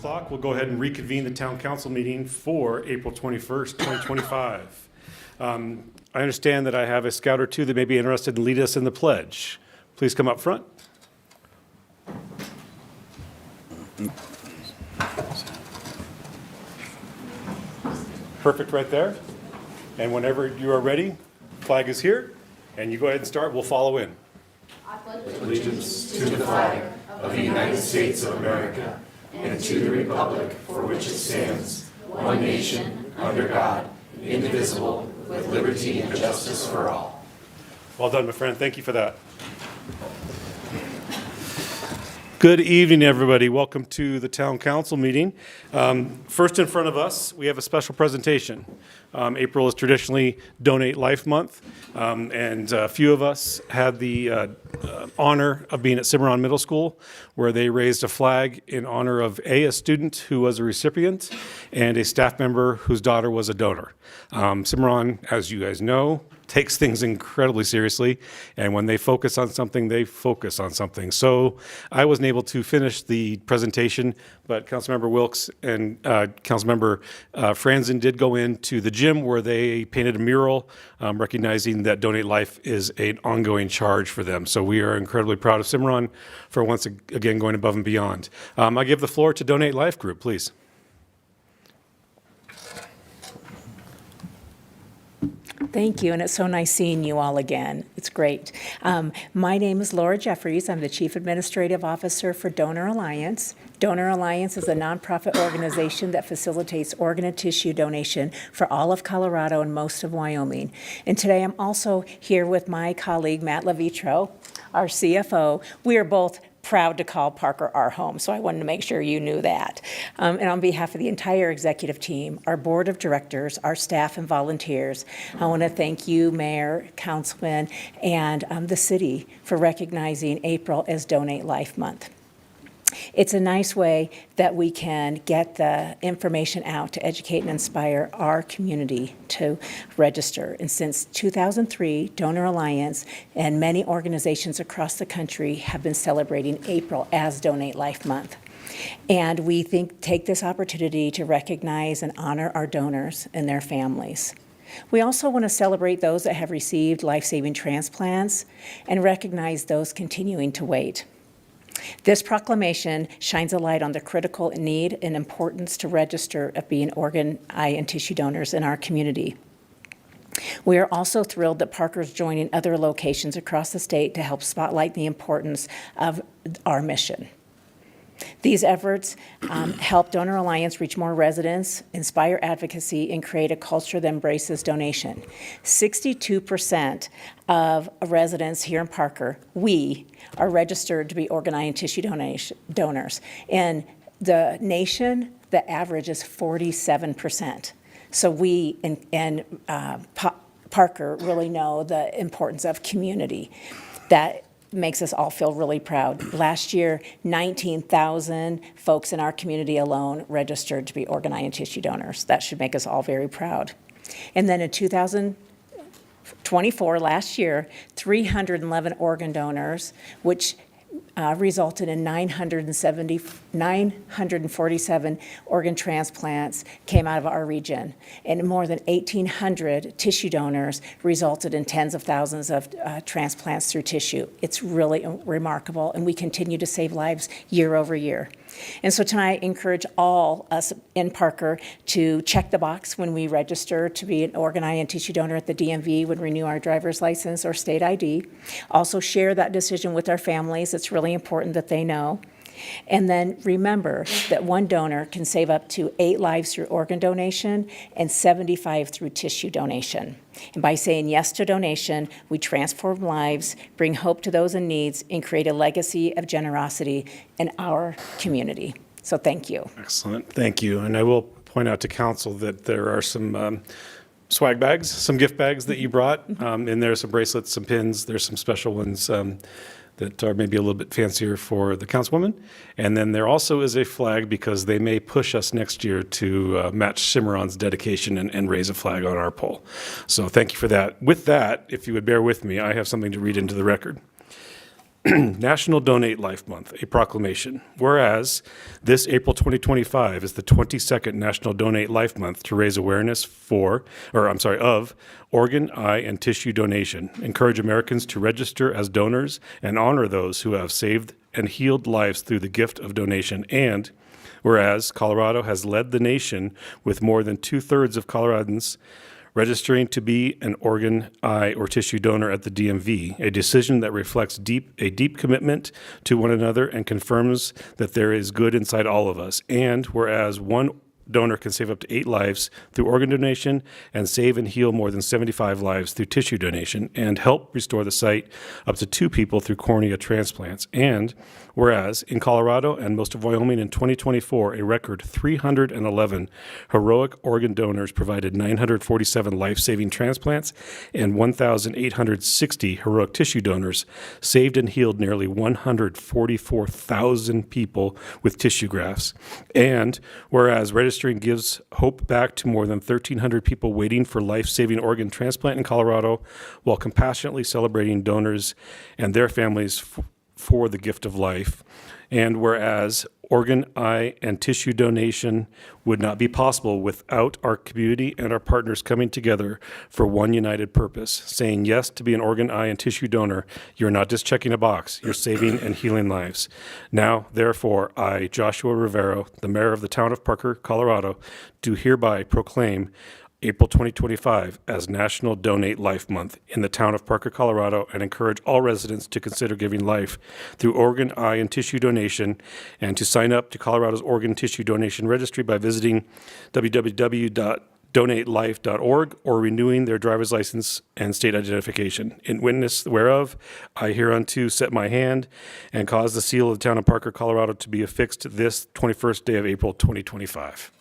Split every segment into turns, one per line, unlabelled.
o'clock. We'll go ahead and reconvene the town council meeting for April 21st, 2025. I understand that I have a scout or two that may be interested to lead us in the pledge. Please come up front. Perfect right there. And whenever you are ready, flag is here, and you go ahead and start. We'll follow in.
I pledge allegiance to the flag of the United States of America and to the republic for which it stands, one nation, under God, indivisible, with liberty and justice for all.
Well done, my friend. Thank you for that. Good evening, everybody. Welcome to the town council meeting. First in front of us, we have a special presentation. April is traditionally Donate Life Month, and a few of us had the honor of being at Cimarron Middle School, where they raised a flag in honor of a student who was a recipient and a staff member whose daughter was a donor. Cimarron, as you guys know, takes things incredibly seriously, and when they focus on something, they focus on something. So I wasn't able to finish the presentation, but Councilmember Wilkes and Councilmember Franzen did go into the gym where they painted a mural recognizing that Donate Life is an ongoing charge for them. So we are incredibly proud of Cimarron for once again going above and beyond. I give the floor to Donate Life Group, please.
Thank you, and it's so nice seeing you all again. It's great. My name is Laura Jeffries. I'm the Chief Administrative Officer for Donor Alliance. Donor Alliance is a nonprofit organization that facilitates organ and tissue donation for all of Colorado and most of Wyoming. And today I'm also here with my colleague, Matt Levitro, our CFO. We are both proud to call Parker our home, so I wanted to make sure you knew that. And on behalf of the entire executive team, our board of directors, our staff and volunteers, I want to thank you, Mayor, Councilman, and the city for recognizing April as Donate Life Month. It's a nice way that we can get the information out to educate and inspire our community to register. And since 2003, Donor Alliance and many organizations across the country have been celebrating April as Donate Life Month. And we take this opportunity to recognize and honor our donors and their families. We also want to celebrate those that have received life-saving transplants and recognize those continuing to wait. This proclamation shines a light on the critical need and importance to register of being organ, eye, and tissue donors in our community. We are also thrilled that Parker is joining other locations across the state to help spotlight the importance of our mission. These efforts help Donor Alliance reach more residents, inspire advocacy, and create a culture that embraces donation. 62% of residents here in Parker, we are registered to be organ, eye, and tissue donors. In the nation, the average is 47%. So we in Parker really know the importance of community. That makes us all feel really proud. Last year, 19,000 folks in our community alone registered to be organ, eye, and tissue donors. That should make us all very proud. And then in 2024, last year, 311 organ donors, which resulted in 947 organ transplants came out of our region. And more than 1,800 tissue donors resulted in tens of thousands of transplants through tissue. It's really remarkable, and we continue to save lives year over year. And so tonight, I encourage all us in Parker to check the box when we register to be an organ, eye, and tissue donor at the DMV when we renew our driver's license or state ID. Also share that decision with our families. It's really important that they know. And then remember that one donor can save up to 8 lives through organ donation and 75 through tissue donation. And by saying yes to donation, we transform lives, bring hope to those in need, and create a legacy of generosity in our community. So thank you.
Excellent. Thank you. And I will point out to council that there are some swag bags, some gift bags that you brought. And there are some bracelets, some pins. There's some special ones that are maybe a little bit fancier for the councilwoman. And then there also is a flag because they may push us next year to match Cimarron's dedication and raise a flag on our pole. So thank you for that. With that, if you would bear with me, I have something to read into the record. National Donate Life Month, a proclamation. Whereas this April 2025 is the 22nd National Donate Life Month to raise awareness of organ, eye, and tissue donation, encourage Americans to register as donors, and honor those who have saved and healed lives through the gift of donation. And whereas Colorado has led the nation with more than 2/3 of Coloradans registering to be an organ, eye, or tissue donor at the DMV, a decision that reflects a deep commitment to one another and confirms that there is good inside all of us. And whereas one donor can save up to 8 lives through organ donation and save and heal more than 75 lives through tissue donation and help restore the sight up to 2 people through cornea transplants. And whereas in Colorado and most of Wyoming in 2024, a record 311 heroic organ donors provided 947 life-saving transplants, and 1,860 heroic tissue donors saved and healed nearly 144,000 people with tissue grafts. And whereas registering gives hope back to more than 1,300 people waiting for life-saving organ transplant in Colorado, while compassionately celebrating donors and their families for the gift of life. And whereas organ, eye, and tissue donation would not be possible without our community and our partners coming together for one united purpose, saying yes to be an organ, eye, and tissue donor. You're not just checking a box, you're saving and healing lives. Now, therefore, I, Joshua Rivero, the mayor of the town of Parker, Colorado, do hereby proclaim April 2025 as National Donate Life Month in the town of Parker, Colorado, and encourage all residents to consider giving life through organ, eye, and tissue donation, and to sign up to Colorado's Organ Tissue Donation Registry by visiting www.donatelife.org or renewing their driver's license and state identification. In witness whereof, I hereunto set my hand and cause the seal of the town of Parker, Colorado to be affixed this 21st day of April 2025.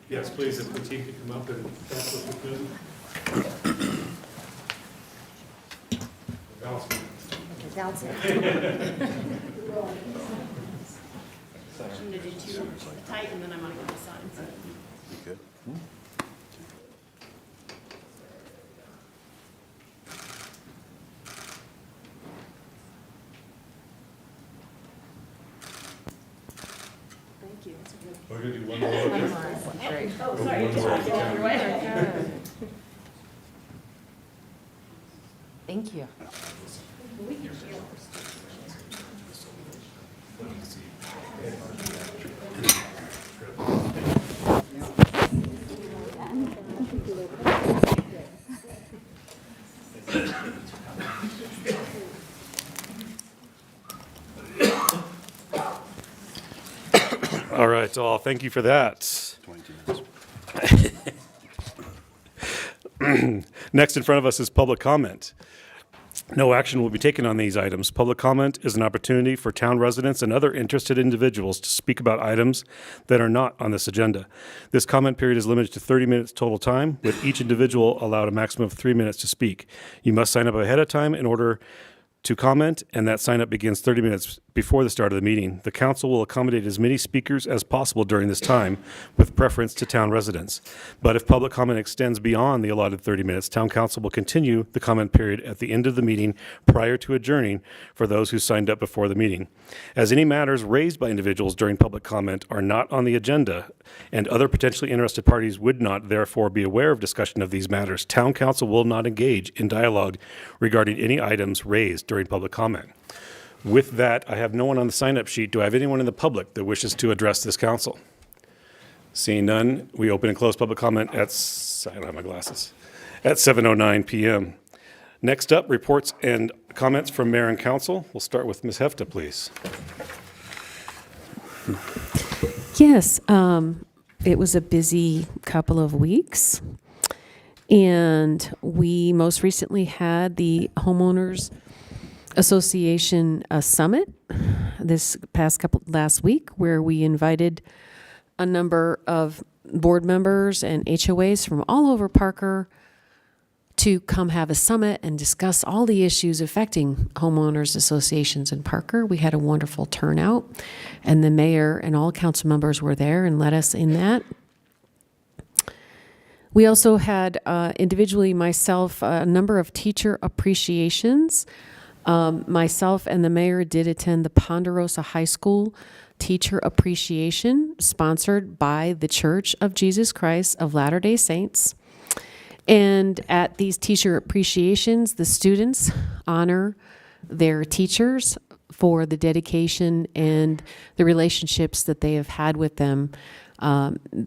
Yes, please, if the team could come up and pass us with food.
Bounce it. I'm gonna do 2 tight, and then I'm gonna go to signs.
You good?
Thank you. That's a good.
We're going to do one more. Okay?
Oh, sorry.
One more.
Get out of your way.
Thank you.
All right, all, thank you for that.
22 minutes.
Next in front of us is public comment. No action will be taken on these items. Public comment is an opportunity for town residents and other interested individuals to speak about items that are not on this agenda. This comment period is limited to 30 minutes total time, with each individual allowed a maximum of 3 minutes to speak. You must sign up ahead of time in order to comment, and that sign up begins 30 minutes before the start of the meeting. The council will accommodate as many speakers as possible during this time, with preference to town residents. But if public comment extends beyond the allotted 30 minutes, town council will continue the comment period at the end of the meeting prior to adjourning for those who signed up before the meeting. As any matters raised by individuals during public comment are not on the agenda, and other potentially interested parties would not therefore be aware of discussion of these matters, town council will not engage in dialogue regarding any items raised during public comment. With that, I have no one on the sign-up sheet. Do I have anyone in the public that wishes to address this council? Seeing none, we open and close public comment at, I don't have my glasses, at 7:09 p.m. Next up, reports and comments from mayor and council. We'll start with Ms. Hefta, please.
Yes, it was a busy couple of weeks. And we most recently had the Homeowners Association Summit this last week, where we invited a number of board members and HOAs from all over Parker to come have a summit and discuss all the issues affecting homeowners associations in Parker. We had a wonderful turnout, and the mayor and all council members were there and led us in that. We also had individually, myself, a number of teacher appreciations. Myself and the mayor did attend the Ponderosa High School Teacher Appreciation, sponsored by the Church of Jesus Christ of Latter-day Saints. And at these teacher appreciations, the students honor their teachers for the dedication and the relationships that they have had with them.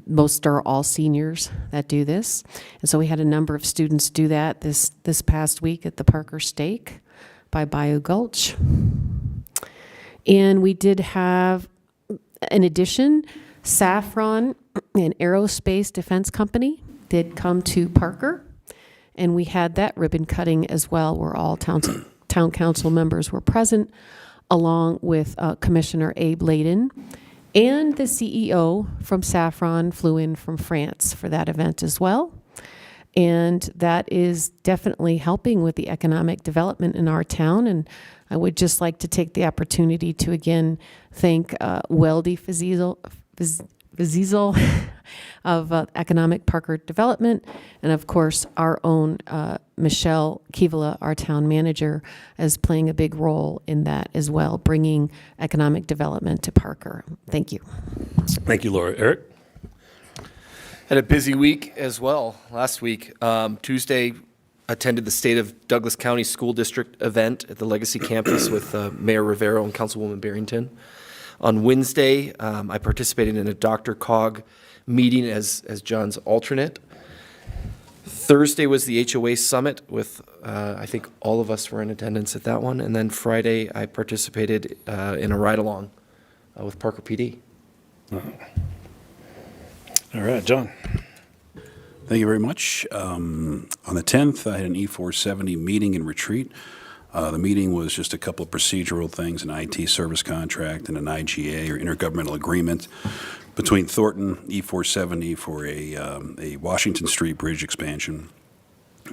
Most are all seniors that do this. And so we had a number of students do that this past week at the Parker Steak by Bayou Gulch. And we did have, in addition, Safran, an aerospace defense company, did come to Parker, and we had that ribbon cutting as well, where all town council members were present, along with Commissioner Abe Layden, and the CEO from Safran flew in from France for that event as well. And that is definitely helping with the economic development in our town. And I would just like to take the opportunity to again thank Weldy Fazizal of Economic Parker Development, and of course our own Michelle Kivala, our town manager, is playing a big role in that as well, bringing economic development to Parker. Thank you.
Thank you, Laura. Eric?
Had a busy week as well last week. Tuesday, attended the State of Douglas County School District event at the Legacy Campus with Mayor Rivero and Councilwoman Barrington. On Wednesday, I participated in a DRCOG meeting as John's alternate. Thursday was the HOA summit with, I think all of us were in attendance at that one. And then Friday, I participated in a ride-along with Parker PD.
All right, John.
Thank you very much. On the 10th, I had an E470 meeting and retreat. The meeting was just a couple of procedural things, an IT service contract and an IGA, or intergovernmental agreement, between Thornton E470 for a Washington Street bridge expansion.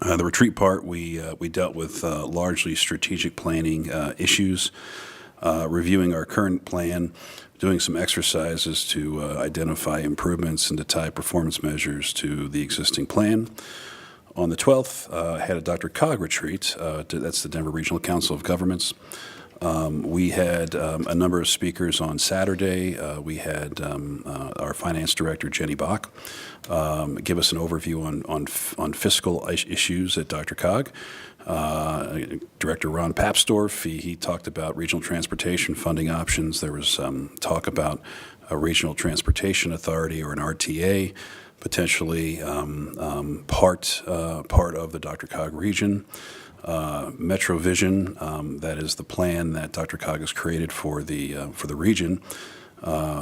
The retreat part, we dealt with largely strategic planning issues, reviewing our current plan, doing some exercises to identify improvements and to tie performance measures to the existing plan. On the 12th, I had a DRCOG retreat. That's the Denver Regional Council of Governments. We had a number of speakers on Saturday. We had our finance director, Jenny Bach, give us an overview on fiscal issues at DRCOG. Director Ron Papsdorf, he talked about regional transportation funding options. There was talk about a regional transportation authority or an RTA, potentially part of the DRCOG region. MetroVision, that is the plan that DRCOG has created for the region.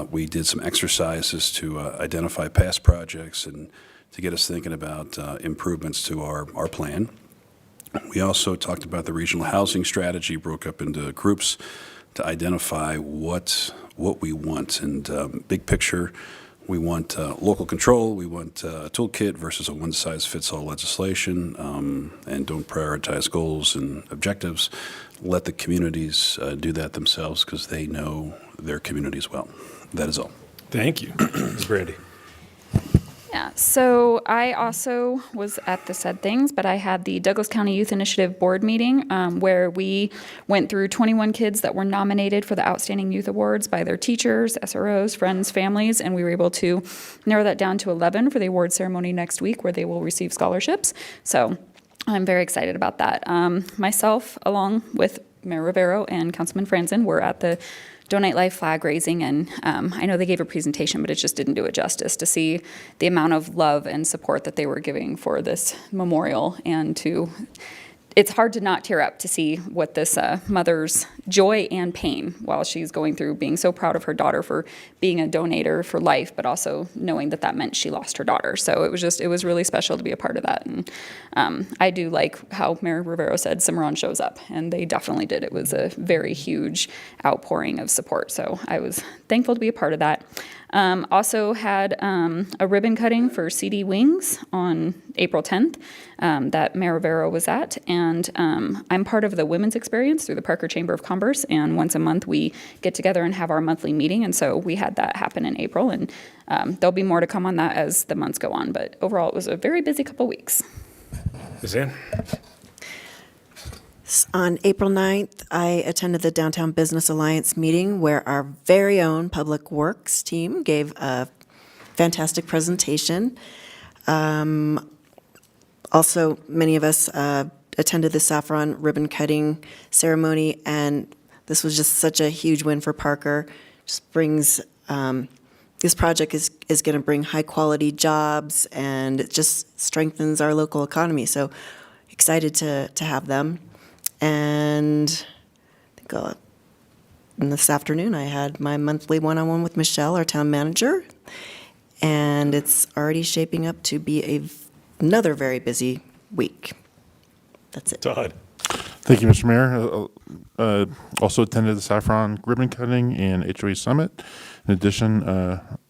We did some exercises to identify past projects and to get us thinking about improvements to our plan. We also talked about the regional housing strategy, broke up into groups to identify what we want. And big picture, we want local control. We want a toolkit versus a one-size-fits-all legislation, and don't prioritize goals and objectives. Let the communities do that themselves because they know their communities well. That is all.
Thank you. Ms. Brandy.
Yeah, so I also was at the said things, but I had the Douglas County Youth Initiative Board meeting where we went through 21 kids that were nominated for the Outstanding Youth Awards by their teachers, SROs, friends, families, and we were able to narrow that down to 11 for the award ceremony next week where they will receive scholarships. So I'm very excited about that. Myself, along with Mayor Rivero and Councilman Franzen, were at the Donate Life flag raising, and I know they gave a presentation, but it just didn't do it justice to see the amount of love and support that they were giving for this memorial, and it's hard to not tear up to see what this mother's joy and pain while she's going through being so proud of her daughter for being a donator for life, but also knowing that that meant she lost her daughter. So it was really special to be a part of that. And I do like how Mayor Rivero said Cimarron shows up, and they definitely did. It was a very huge outpouring of support. So I was thankful to be a part of that. Also had a ribbon cutting for CD Wings on April 10th that Mayor Rivera was at. And I'm part of the Women's Experience through the Parker Chamber of Commerce. And once a month, we get together and have our monthly meeting. And so we had that happen in April. And there'll be more to come on that as the months go on. But overall, it was a very busy couple weeks.
Ms. Ann?
On April 9th, I attended the Downtown Business Alliance meeting where our very own Public Works team gave a fantastic presentation. Also, many of us attended the saffron ribbon cutting ceremony, and this was just such a huge win for Parker. Just brings, this project is going to bring high-quality jobs, and it just strengthens our local economy. So excited to have them. And I think this afternoon I had my monthly one-on-one with Michelle, our town manager, and it's already shaping up to be another very busy week. That's it.
Todd?
Thank you, Mr. Mayor. Also attended the Saffron Ribbon Cutting and HOA Summit. In addition,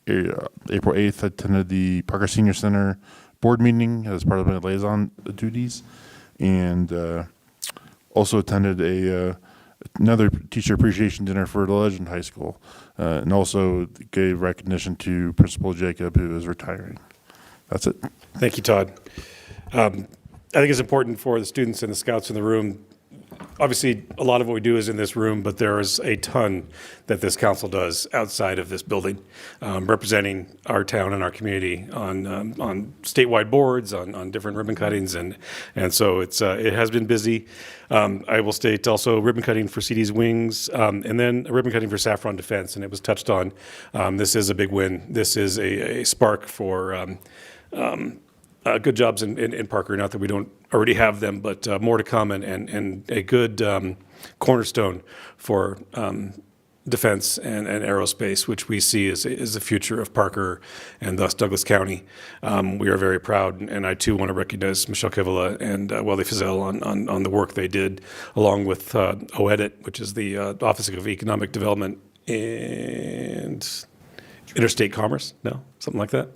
April 8th, I attended the Parker Senior Center board meeting as part of my liaison duties, and also attended another teacher appreciation dinner for Legend High School, and also gave recognition to Principal Jacob, who is retiring. That's it.
Thank you, Todd. I think it's important for the students and the scouts in the room. Obviously, a lot of what we do is in this room, but there is a ton that this council does outside of this building, representing our town and our community on statewide boards, on different ribbon cuttings, and so it has been busy. I will state also ribbon cutting for CD's Wings, and then a ribbon cutting for Saffron Defense, and it was touched on. This is a big win. This is a spark for good jobs in Parker. Not that we don't already have them, but more to come, and a good cornerstone for defense and aerospace, which we see as the future of Parker and thus Douglas County. We are very proud, and I too want to recognize Michelle Kivala and Wally Fizell on the work they did, along with OEDIT, which is the Office of Economic Development and Interstate Commerce, no, something like that,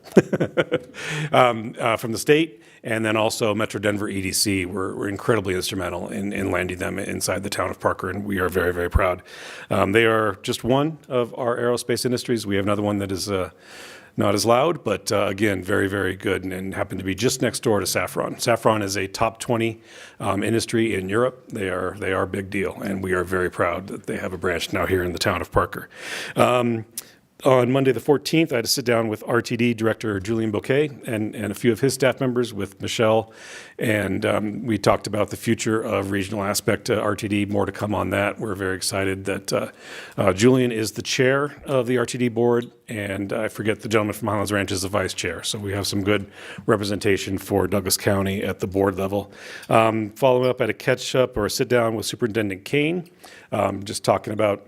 from the state, and then also Metro Denver EDC were incredibly instrumental in landing them inside the town of Parker, and we are very, very proud. They are just one of our aerospace industries. We have another one that is not as loud, but again, very, very good, and happened to be just next door to Saffron. Saffron is a top 20 industry in Europe. They are a big deal, and we are very proud that they have a branch now here in the town of Parker. On Monday the 14th, I had to sit down with RTD Director Julian Bouquet and a few of his staff members with Michelle, and we talked about the future of regional aspect to RTD, more to come on that. We're very excited that Julian is the chair of the RTD board, and I forget the gentleman from Highlands Ranch is the vice chair, so we have some good representation for Douglas County at the board level. Following up at a catch-up or a sit-down with Superintendent Kane, just talking about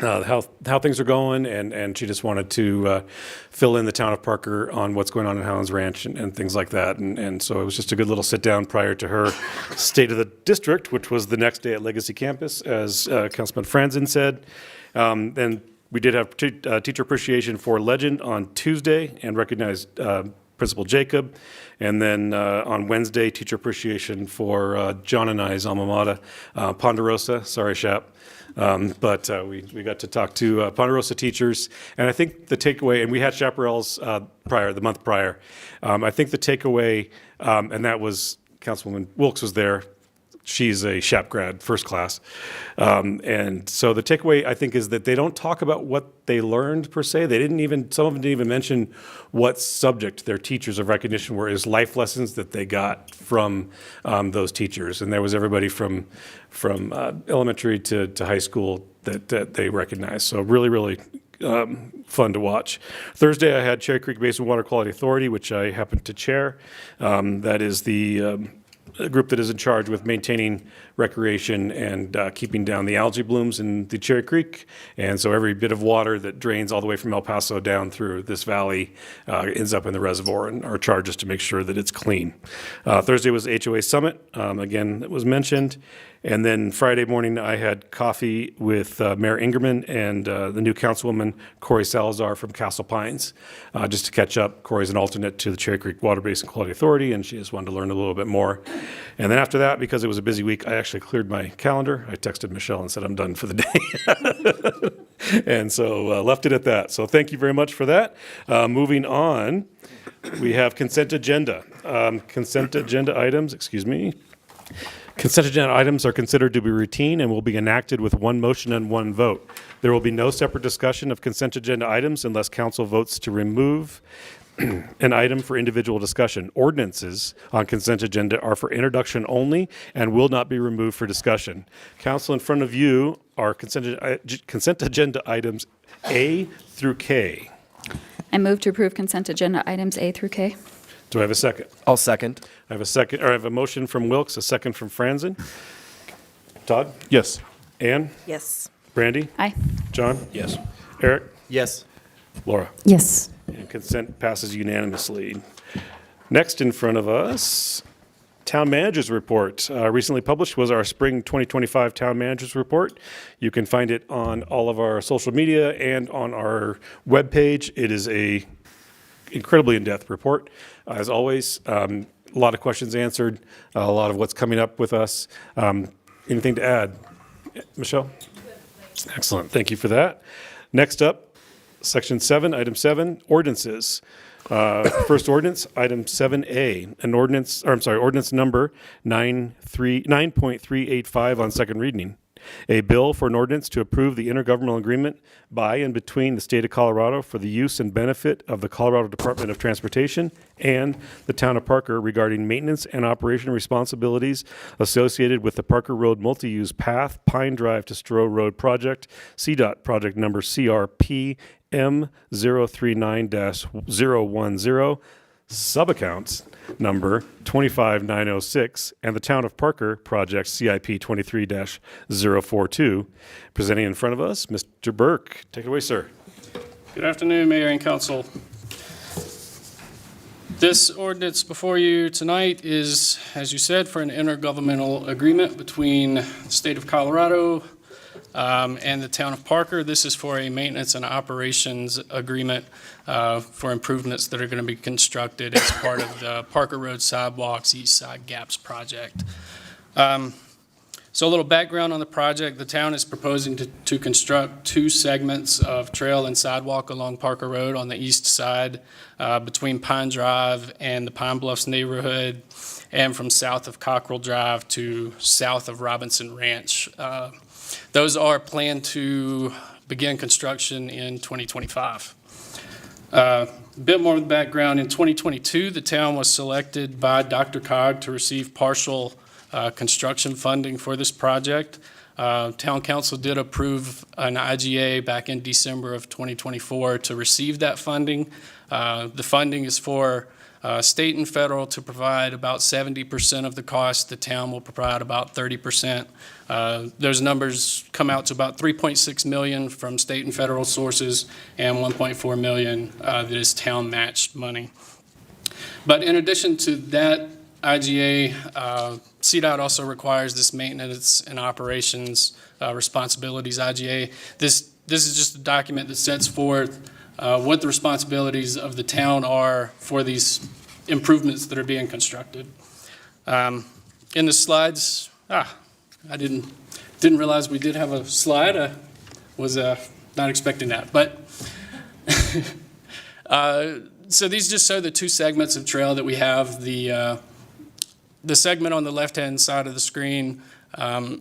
how things are going, and she just wanted to fill in the town of Parker on what's going on in Highlands Ranch and things like that. And so it was just a good little sit down prior to her State of the District, which was the next day at Legacy Campus, as Councilman Franzen said. Then we did have teacher appreciation for Legend on Tuesday and recognized Principal Jacob. And then on Wednesday, teacher appreciation for John and I's alma mater, Ponderosa. Sorry, Shap. But we got to talk to Ponderosa teachers, and I think the takeaway, and we had chaparrals the month prior. I think the takeaway, and that was Councilwoman Wilkes was there. She's a Shap grad, first class. And so the takeaway, I think, is that they don't talk about what they learned per se. Some of them didn't even mention what subject their teachers of recognition were as life lessons that they got from those teachers. And there was everybody from elementary to high school that they recognized. So really, really fun to watch. Thursday, I had Cherry Creek Basin Water Quality Authority, which I happen to chair. That is the a group that is in charge with maintaining recreation and keeping down the algae blooms in the Cherry Creek. And so every bit of water that drains all the way from El Paso down through this valley ends up in the reservoir, and our charge is to make sure that it's clean. Thursday was HOA Summit, again, that was mentioned. And then Friday morning, I had coffee with Mayor Ingerman and the new councilwoman, Corey Salazar from Castle Pines, just to catch up. Corey's an alternate to the Cherry Creek Water Basin Quality Authority, and she just wanted to learn a little bit more. And then after that, because it was a busy week, I actually cleared my calendar. I texted Michelle and said, I'm done for the day. And so left it at that. So thank you very much for that. Moving on, we have consent agenda. Consent agenda items, excuse me. Consent agenda items are considered to be routine and will be enacted with one motion and one vote. There will be no separate discussion of consent agenda items unless council votes to remove an item for individual discussion. Ordinances on consent agenda are for introduction only and will not be removed for discussion. Council, in front of you are consent agenda items A through K.
I move to approve consent agenda items A through K.
Do I have a second?
I'll second.
I have a motion from Wilks, a second from Franzen. Todd?
Yes.
Ann?
Yes.
Brandy?
Aye.
John?
Yes.
Eric?
Yes.
Laura?
Yes.
And consent passes unanimously. Next in front of us, Town Manager's Report. Recently published was our Spring 2025 Town Manager's Report. You can find it on all of our social media and on our webpage. It is a incredibly in-depth report. As always, a lot of questions answered, a lot of what's coming up with us. Anything to add? Michelle? Excellent. Thank you for that. Next up, Section 7, Item 7, ordinances. First ordinance, Item 7A, ordinance number 9.385 on second reading. A bill for an ordinance to approve the intergovernmental agreement by and between the state of Colorado for the use and benefit of the Colorado Department of Transportation and the town of Parker regarding maintenance and operation responsibilities associated with the Parker Road Multi-Use Path Pine Drive to Stroh Road Project, CDOT project number CRP M039-010, subaccounts number 25906, and the Town of Parker project CIP 23-042. Presenting in front of us, Mr. Burke. Take it away, sir.
Good afternoon, Mayor and Council. This ordinance before you tonight is, as you said, for an intergovernmental agreement between the state of Colorado and the town of Parker. This is for a maintenance and operations agreement for improvements that are going to be constructed as part of the Parker Road Sidewalks East Side Gaps project. So a little background on the project. The town is proposing to construct two segments of trail and sidewalk along Parker Road on the east side between Pine Drive and the Pine Bluffs neighborhood, and from south of Cockrell Drive to south of Robinson Ranch. Those are planned to begin construction in 2025. A bit more background. In 2022, the town was selected by DRCOG to receive partial construction funding for this project. Town Council did approve an IGA back in December of 2024 to receive that funding. The funding is for state and federal to provide about 70% of the cost. The town will provide about 30%. Those numbers come out to about $3.6 million from state and federal sources and $1.4 million that is town matched money. But in addition to that IGA, CDOT also requires this maintenance and operations responsibilities IGA. This is just a document that sets forth what the responsibilities of the town are for these improvements that are being constructed. In the slides, I didn't realize we did have a slide. I was not expecting that, but so these just show the two segments of trail that we have. The segment on the left-hand side of the screen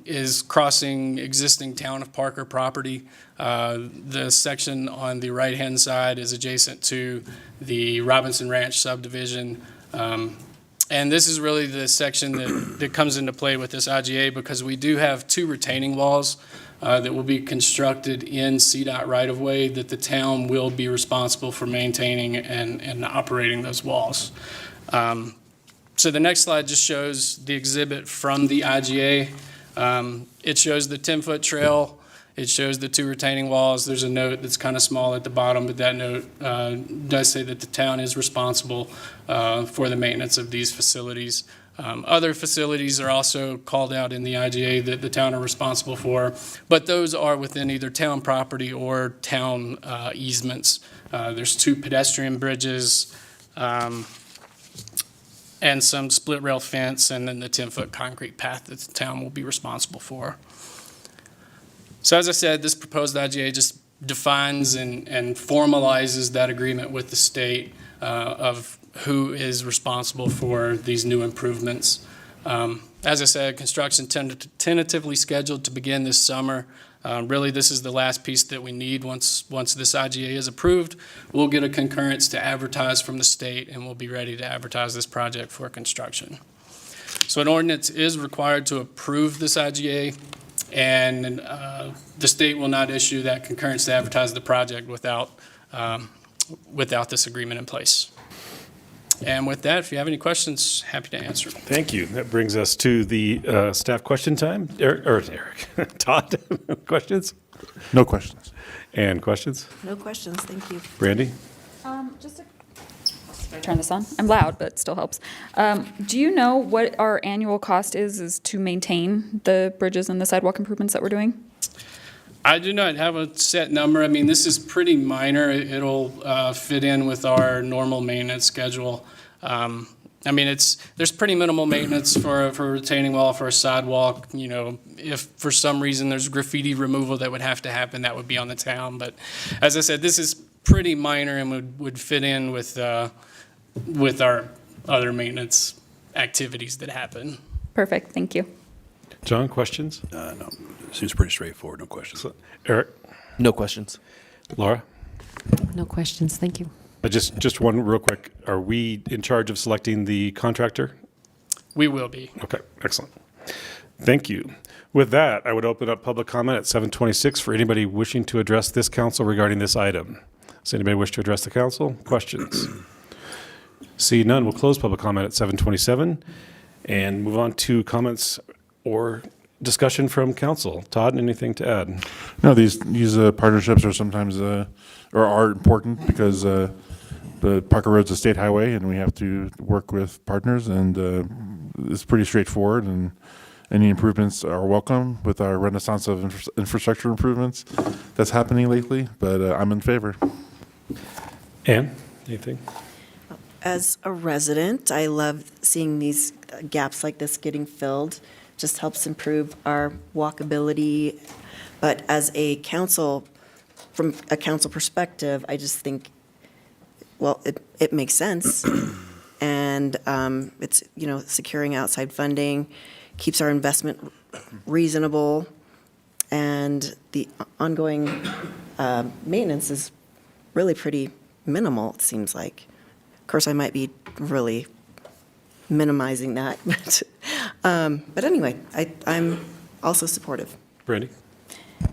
is crossing existing Town of Parker property. The section on the right-hand side is adjacent to the Robinson Ranch subdivision. And this is really the section that comes into play with this IGA, because we do have two retaining walls that will be constructed in CDOT right-of-way that the town will be responsible for maintaining and operating those walls. So the next slide just shows the exhibit from the IGA. It shows the 10-foot trail. It shows the two retaining walls. There's a note that's kind of small at the bottom, but that note does say that the town is responsible for the maintenance of these facilities. Other facilities are also called out in the IGA that the town are responsible for, but those are within either town property or town easements. There's 2 pedestrian bridges, and some split rail fence, and then the 10-foot concrete path that the town will be responsible for. So as I said, this proposed IGA just defines and formalizes that agreement with the state of who is responsible for these new improvements. As I said, construction tentatively scheduled to begin this summer. Really, this is the last piece that we need. Once this IGA is approved, we'll get a concurrence to advertise from the state, and we'll be ready to advertise this project for construction. So an ordinance is required to approve this IGA, and the state will not issue that concurrence to advertise the project without this agreement in place. And with that, if you have any questions, happy to answer.
Thank you. That brings us to the staff question time. Eric, Todd, questions?
No questions.
And questions?
No questions, thank you.
Brandy?
Turn this on. I'm loud, but it still helps. Do you know what our annual cost is to maintain the bridges and the sidewalk improvements that we're doing?
I do not have a set number. I mean, this is pretty minor. It'll fit in with our normal maintenance schedule. I mean, there's pretty minimal maintenance for a retaining wall, for a sidewalk. You know, if for some reason there's graffiti removal that would have to happen, that would be on the town. But as I said, this is pretty minor and would fit in with our other maintenance activities that happen.
Perfect, thank you.
John, questions?
No, seems pretty straightforward, no questions.
Eric?
No questions.
Laura?
No questions, thank you.
Just one real quick. Are we in charge of selecting the contractor?
We will be.
Okay, excellent. Thank you. With that, I would open up public comment at 7:26 for anybody wishing to address this council regarding this item. Does anybody wish to address the council? Questions? See none, we'll close public comment at 7:27 and move on to comments or discussion from council. Todd, anything to add?
No, these partnerships are sometimes or are important because the Parker Road's a state highway, and we have to work with partners, and it's pretty straightforward. And any improvements are welcome with our renaissance of infrastructure improvements that's happening lately. But I'm in favor.
Ann, anything?
As a resident, I love seeing these gaps like this getting filled. Just helps improve our walkability. But as a council, from a council perspective, I just think, well, it makes sense. And it's, securing outside funding, keeps our investment reasonable, and the ongoing maintenance is really pretty minimal, it seems like. Of course, I might be really minimizing that, but anyway, I'm also supportive.
Brandy?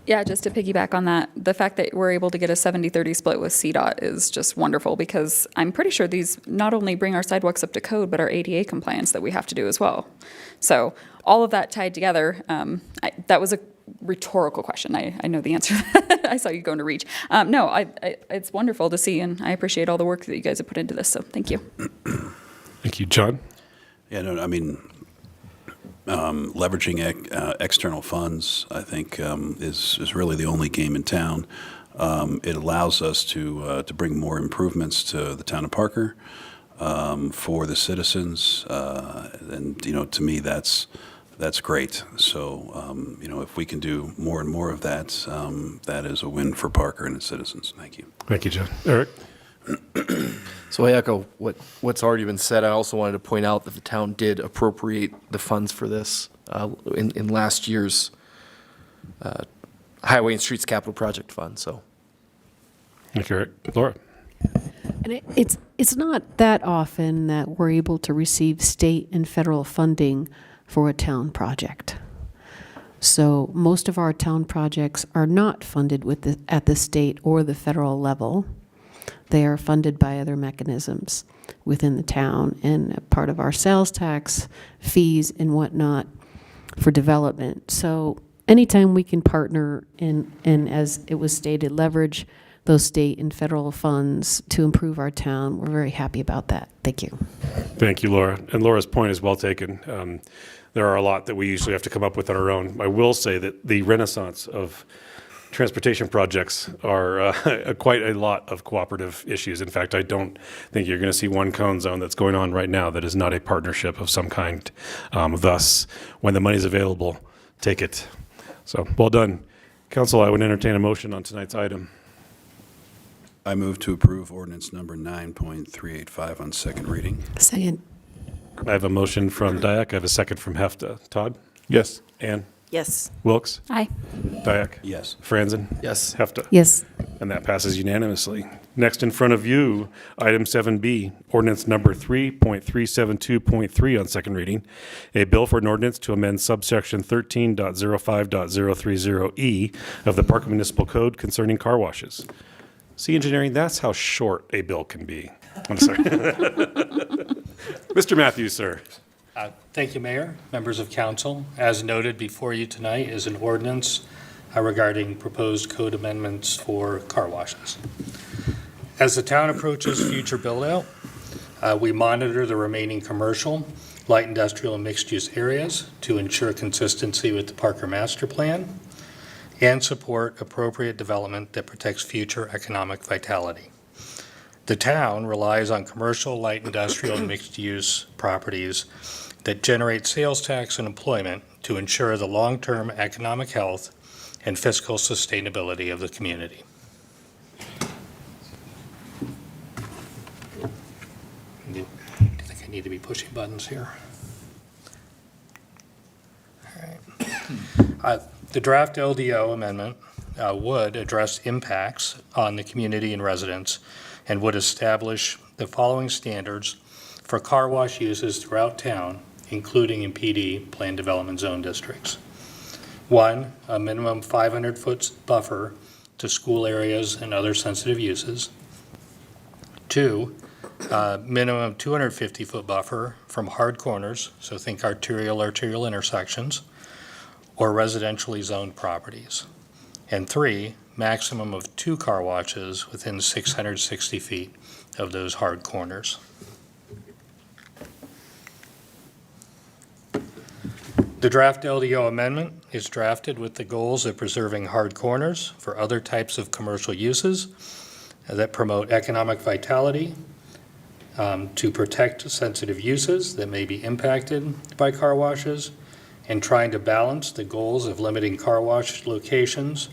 Yeah, just to piggyback on that, the fact that we're able to get a 70-30 split with CDOT is just wonderful, because I'm pretty sure these not only bring our sidewalks up to code, but our ADA compliance that we have to do as well. So all of that tied together, that was a rhetorical question. I know the answer. I saw you going to reach. No, it's wonderful to see, and I appreciate all the work that you guys have put into this, so thank you.
Thank you. John?
Yeah, no, I mean, leveraging external funds, I think, is really the only game in town. It allows us to bring more improvements to the town of Parker for the citizens, and to me, that's great. So, if we can do more and more of that, that is a win for Parker and its citizens. Thank you.
Thank you, John. Eric?
So I echo what's already been said. I also wanted to point out that the town did appropriate the funds for this in last year's Highway and Streets Capital Project Fund. So,
Thank you, Eric. Laura?
And it's not that often that we're able to receive state and federal funding for a town project. So most of our town projects are not funded at the state or the federal level. They are funded by other mechanisms within the town and part of our sales tax fees and whatnot for development. So anytime we can partner and as it was stated, leverage those state and federal funds to improve our town. We're very happy about that. Thank you.
Thank you, Laura. And Laura's point is well taken. There are a lot that we usually have to come up with on our own. I will say that the renaissance of transportation projects are quite a lot of cooperative issues. In fact, I don't think you're going to see one cone zone that's going on right now that is not a partnership of some kind. Thus, when the money's available, take it. So, well done. Council, I would entertain a motion on tonight's item.
I move to approve ordinance number 9.385 on second reading.
Second.
I have a motion from Dyak. I have a second from Hefta. Todd?
Yes.
Ann?
Yes.
Wilkes?
Aye.
Dyak?
Yes.
Franzen?
Yes.
Hefta?
Yes.
And that passes unanimously. Next in front of you, item 7B, ordinance number 3.372.3 on second reading. A bill for an ordinance to amend subsection 13.05.030E of the Parker Municipal Code concerning car washes. See, engineering, that's how short a bill can be. I'm sorry. Mr. Matthews, sir.
Thank you, Mayor, members of council. As noted before you tonight is an ordinance regarding proposed code amendments for car washes. As the town approaches future build-out, we monitor the remaining commercial, light industrial, and mixed-use areas to ensure consistency with the Parker Master Plan and support appropriate development that protects future economic vitality. The town relies on commercial, light industrial, and mixed-use properties that generate sales tax and employment to ensure the long-term economic health and fiscal sustainability of the community. Do you think I need to be pushing buttons here? All right. The draft LDO amendment would address impacts on the community and residents and would establish the following standards for car wash uses throughout town, including in PD, Planned Development Zone districts. 1, a minimum 500-foot buffer to school areas and other sensitive uses. 2, minimum 250-foot buffer from hard corners, so think arterial intersections, or residentially zoned properties. And 3, maximum of 2 car washes within 660 feet of those hard corners. The draft LDO amendment is drafted with the goals of preserving hard corners for other types of commercial uses that promote economic vitality, to protect sensitive uses that may be impacted by car washes, and trying to balance the goals of limiting car wash locations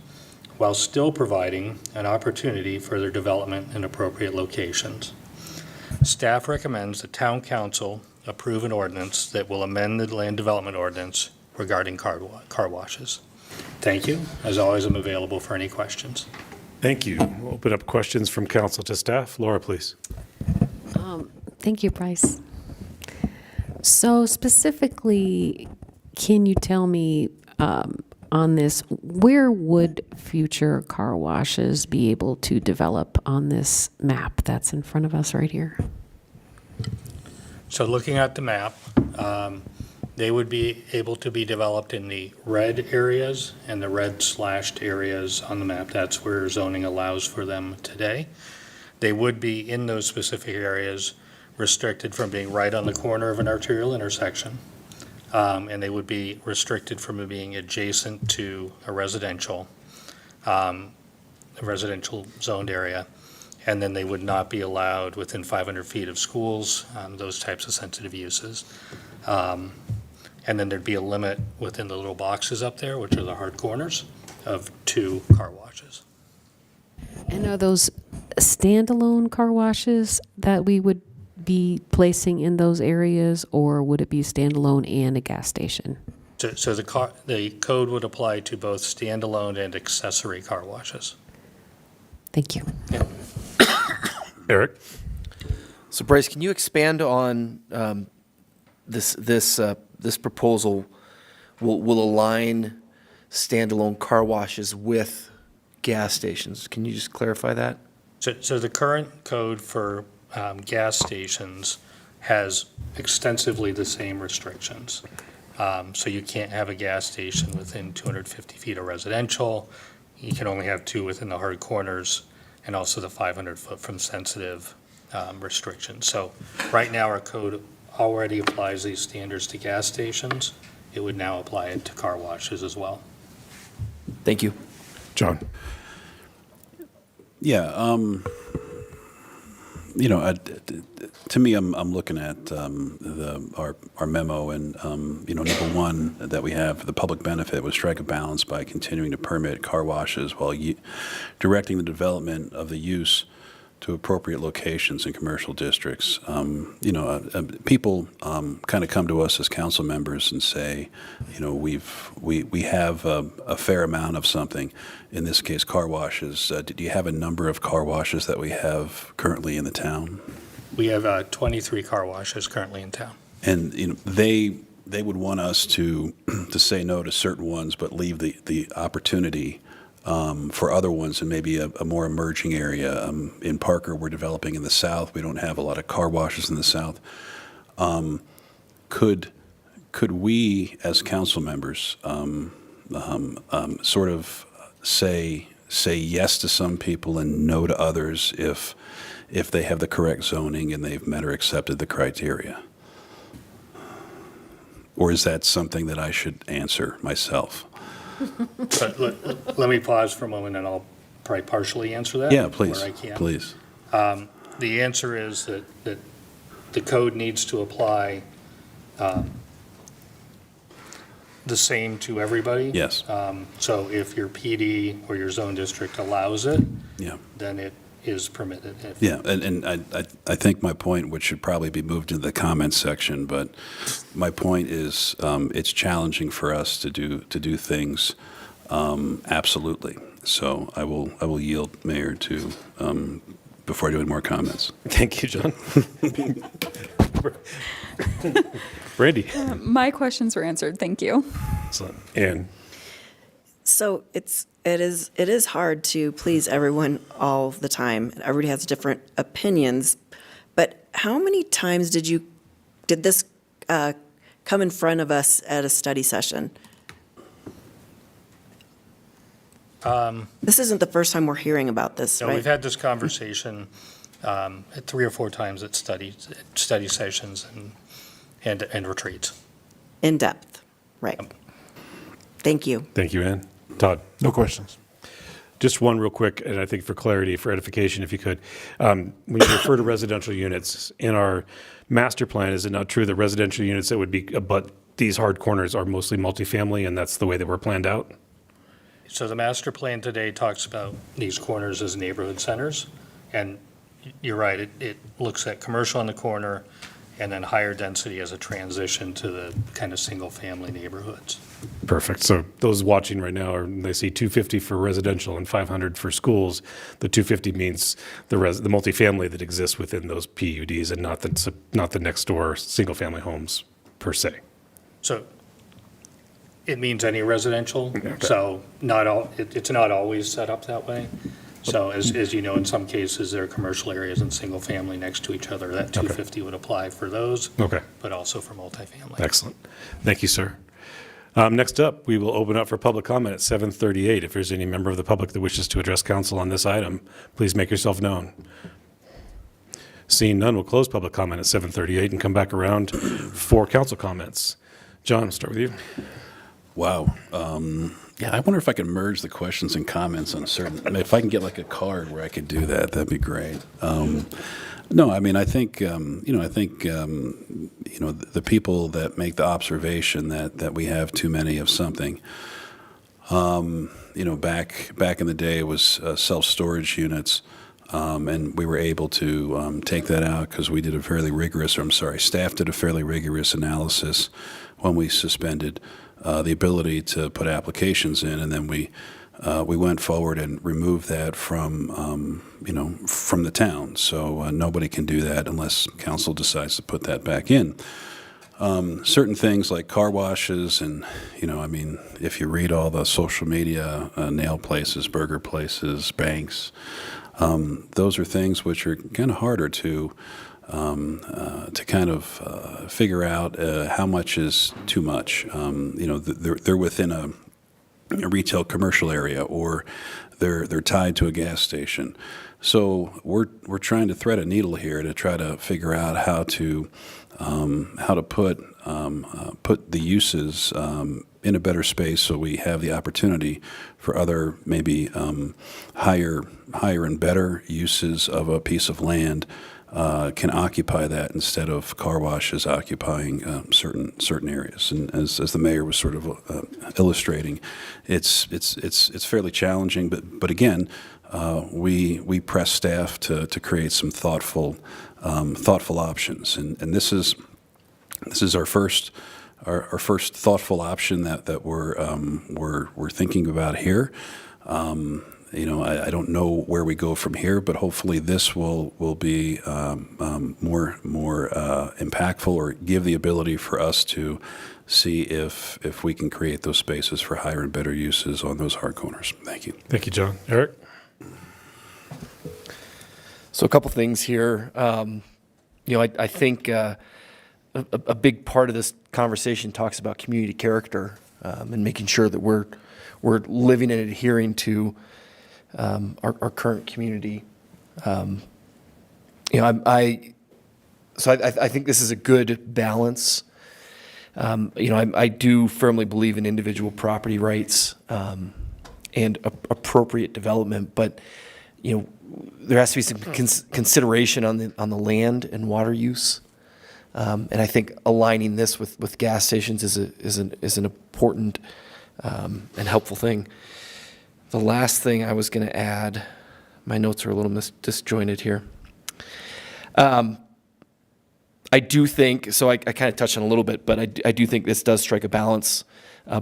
while still providing an opportunity for their development in appropriate locations. Staff recommends the town council approve an ordinance that will amend the land development ordinance regarding car washes. Thank you. As always, I'm available for any questions.
Thank you. We'll open up questions from council to staff. Laura, please.
Thank you, Bryce. So specifically, can you tell me on this, where would future car washes be able to develop on this map that's in front of us right here?
So looking at the map, they would be able to be developed in the red areas and the red slashed areas on the map. That's where zoning allows for them today. They would be in those specific areas restricted from being right on the corner of an arterial intersection. And they would be restricted from being adjacent to a residential zoned area. And then they would not be allowed within 500 feet of schools, those types of sensitive uses. And then there'd be a limit within the little boxes up there, which are the hard corners, of 2 car washes.
And are those standalone car washes that we would be placing in those areas, or would it be standalone and a gas station?
So the code would apply to both standalone and accessory car washes.
Thank you.
Yeah.
Eric?
So Bryce, can you expand on this proposal will align standalone car washes with gas stations? Can you just clarify that?
So the current code for gas stations has extensively the same restrictions. So you can't have a gas station within 250 feet of residential. You can only have 2 within the hard corners, and also the 500 foot from sensitive restriction. So right now, our code already applies these standards to gas stations. It would now apply it to car washes as well.
Thank you.
John?
Yeah, to me, I'm looking at our memo, and number one that we have, the public benefit would strike a balance by continuing to permit car washes while directing the development of the use to appropriate locations in commercial districts. People kind of come to us as council members and say, we have a fair amount of something. In this case, car washes. Do you have a number of car washes that we have currently in the town?
We have 23 car washes currently in town.
And they would want us to say no to certain ones, but leave the opportunity for other ones in maybe a more emerging area. In Parker, we're developing in the south. We don't have a lot of car washes in the south. Could we, as council members, sort of say yes to some people and no to others if they have the correct zoning and they've met or accepted the criteria? Or is that something that I should answer myself?
But let me pause for a moment, and I'll probably partially answer that.
Yeah, please,
where I can.
please.
The answer is that the code needs to apply the same to everybody.
Yes.
So if your PD or your zone district allows it,
Yeah.
then it is permitted.
Yeah, and I think my point, which should probably be moved into the comments section, but my point is it's challenging for us to do things absolutely. So I will yield, Mayor, to before I do any more comments.
Thank you, John. Brandy?
My questions were answered. Thank you.
Excellent. Ann?
So it is hard to please everyone all the time. Everybody has different opinions. But how many times did this come in front of us at a study session? This isn't the first time we're hearing about this,
So
right?
we've had this conversation at 3 or 4 times at study sessions and retreats.
In depth, right. Thank you.
Thank you, Ann. Todd?
No questions.
Just one real quick, and I think for clarity, for edification, if you could. When you refer to residential units, in our master plan, is it not true that residential units that would be abut these hard corners are mostly multifamily, and that's the way that we're planned out?
So the master plan today talks about these corners as neighborhood centers. And you're right, it looks at commercial on the corner and then higher density as a transition to the kind of single-family neighborhoods.
Perfect. So those watching right now, they see 250 for residential and 500 for schools. The 250 means the multifamily that exists within those PUDs and not the next door single-family homes per se.
So it means any residential.
Okay.
So it's not always set up that way. So as you know, in some cases, there are commercial areas and single family next to each other. That 250 would apply for those.
Okay.
But also for multifamily.
Excellent. Thank you, sir. Next up, we will open up for public comment at 7:38. If there's any member of the public that wishes to address council on this item, please make yourself known. Seeing none, we'll close public comment at 7:38 and come back around for council comments. John, I'll start with you.
Wow. Yeah, I wonder if I could merge the questions and comments on certain. If I can get like a card where I could do that, that'd be great. No, I mean, I think the people that make the observation that we have too many of something. Back in the day, it was self-storage units. And we were able to take that out because we did staff did a fairly rigorous analysis when we suspended the ability to put applications in, and then we went forward and removed that from the town. So nobody can do that unless council decides to put that back in. Certain things like car washes and, if you read all the social media, nail places, burger places, banks, those are things which are kind of harder to kind of figure out how much is too much. They're within a retail commercial area, or they're tied to a gas station. So we're trying to thread a needle here to try to figure out how to put the uses in a better space, so we have the opportunity for other maybe higher and better uses of a piece of land can occupy that instead of car washes occupying certain areas. And as the mayor was sort of illustrating, it's fairly challenging. But again, we press staff to create some thoughtful options, and this is our first thoughtful option that we're thinking about here. I don't know where we go from here, but hopefully this will be more impactful, or give the ability for us to see if we can create those spaces for higher and better uses on those hard corners. Thank you.
Thank you, John. Eric?
So a couple things here. I think a big part of this conversation talks about community character, and making sure that we're living and adhering to our current community. I think this is a good balance. I do firmly believe in individual property rights and appropriate development, but there has to be some consideration on the land and water use, and I think aligning this with gas stations is an important and helpful thing. The last thing I was going to add, my notes are a little disjointed here. I do think, so I kind of touched on it a little bit, but I do think this does strike a balance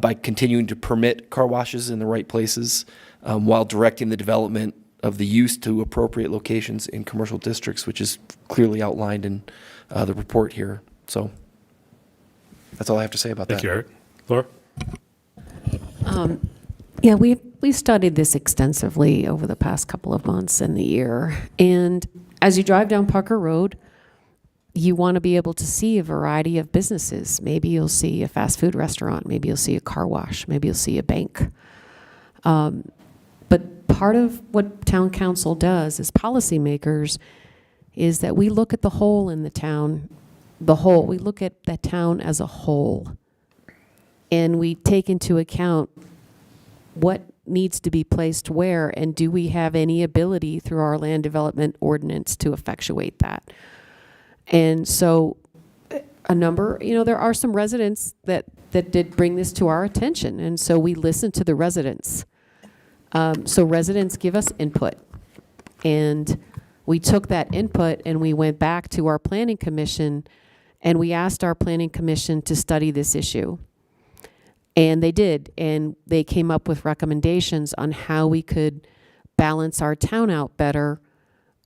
by continuing to permit car washes in the right places while directing the development of the use to appropriate locations in commercial districts, which is clearly outlined in the report here. So that's all I have to say about that.
Thank you, Eric. Laura?
Yeah, we studied this extensively over the past couple of months and the year. And as you drive down Parker Road, you want to be able to see a variety of businesses. Maybe you'll see a fast food restaurant. Maybe you'll see a car wash. Maybe you'll see a bank. But part of what town council does as policymakers is that we look at the whole in the town, we look at the town as a whole. And we take into account what needs to be placed where, and do we have any ability through our land development ordinance to effectuate that? And so there are some residents that did bring this to our attention, and so we listened to the residents. So residents give us input, and we took that input and we went back to our planning commission, and we asked our planning commission to study this issue. And they did, and they came up with recommendations on how we could balance our town out better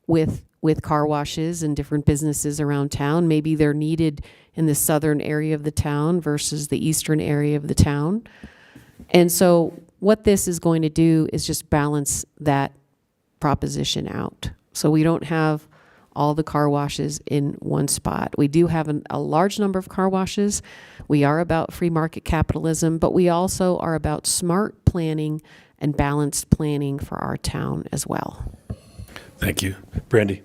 with car washes and different businesses around town. Maybe they're needed in the southern area of the town versus the eastern area of the town. And so what this is going to do is just balance that proposition out. So we don't have all the car washes in one spot. We do have a large number of car washes. We are about free market capitalism, but we also are about smart planning and balanced planning for our town as well.
Thank you. Brandy?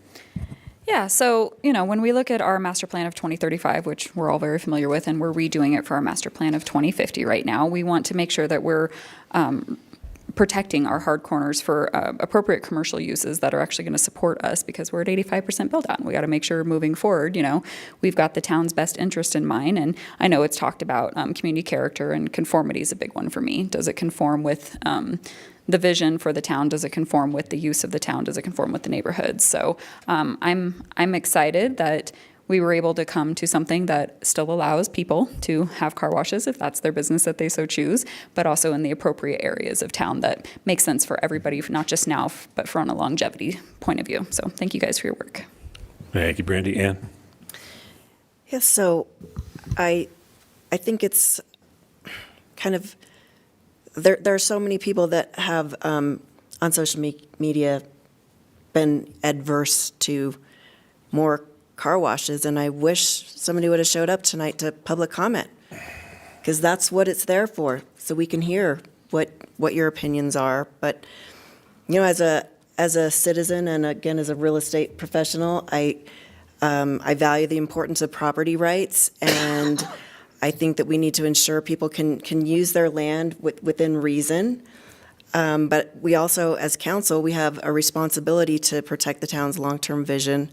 Yeah, so, when we look at our master plan of 2035, which we're all very familiar with, and we're redoing it for our master plan of 2050 right now, we want to make sure that we're protecting our hard corners for appropriate commercial uses that are actually going to support us, because we're at 85% build out. We got to make sure moving forward, we've got the town's best interest in mind. And I know it's talked about community character, and conformity is a big one for me. Does it conform with the vision for the town? Does it conform with the use of the town? Does it conform with the neighborhoods? So I'm excited that we were able to come to something that still allows people to have car washes if that's their business that they so choose, but also in the appropriate areas of town that makes sense for everybody, not just now, but from a longevity point of view. So thank you guys for your work.
Thank you, Brandy. Ann?
Yes, so I think it's kind of, there are so many people that have on social media been adverse to more car washes, and I wish somebody would have showed up tonight to public comment, because that's what it's there for, so we can hear what your opinions are. But You know, as a citizen and again, as a real estate professional, I value the importance of property rights, and I think that we need to ensure people can use their land within reason. But we also, as council, we have a responsibility to protect the town's long-term vision.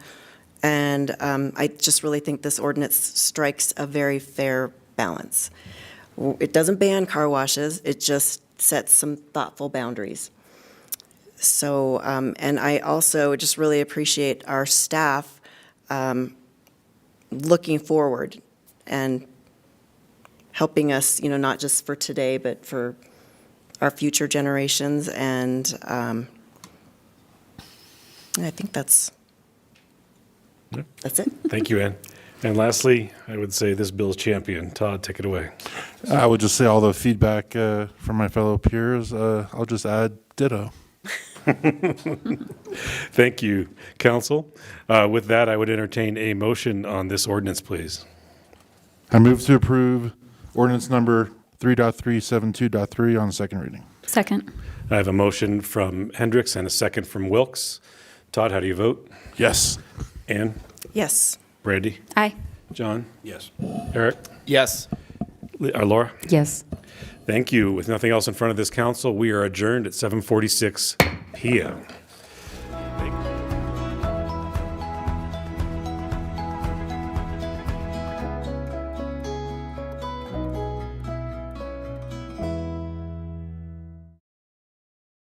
And I just really think this ordinance strikes a very fair balance. It doesn't ban car washes, it just sets some thoughtful boundaries. So, and I also just really appreciate our staff looking forward and helping us, not just for today, but for our future generations. And I think that's it.
Thank you, Ann. And lastly, I would say this bill's champion. Todd, take it away.
I would just say all the feedback from my fellow peers, I'll just add ditto.
Thank you, council. With that, I would entertain a motion on this ordinance, please.
I move to approve ordinance number 3.372.3 on second reading.
Second.
I have a motion from Hendricks and a second from Wilkes. Todd, how do you vote?
Yes.
Ann?
Yes.
Brandy?
Aye.
John?
Yes.
Eric?
Yes.
Laura?
Yes.
Thank you. With nothing else in front of this council, we are adjourned at 7:46 p.m.